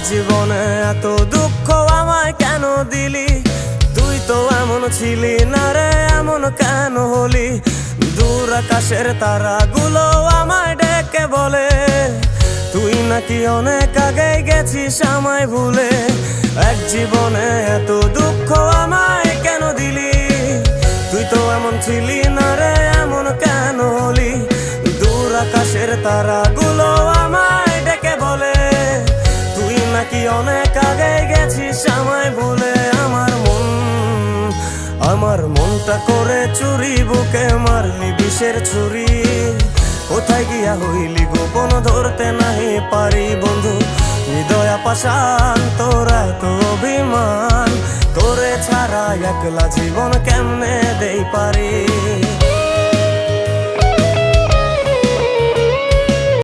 জীবনে এত দুঃখ আমায় কেন দিলি? তুই তো এমন ছিলি না রে, এমন কেন হলি? দূর আকাশের তারাগুলো আমায় ডেকে বলে তুই নাকি অনেক আগে গেছিস আমায় ভুলে। এক জীবনে এত দুঃখ আমায় কেন দিলি? তুই তো এমন ছিলি না রে, এমন কেন হলি? দূর আকাশের তারাগুলো আমায় ডেকে বলে তুই নাকি অনেক আগে গেছিস আমায় ভুলে। আমার মনটা করে চুরি, বুকে মারলি বিষের ছুরি। কোথায় গিয়া হইলি গোপন ধরতে নাহি পারি বন্ধু। হৃদয় পাষাণ তোর এত অভিমান, তোরে ছাড়া একলা জীবন কেমনে দেই পারি?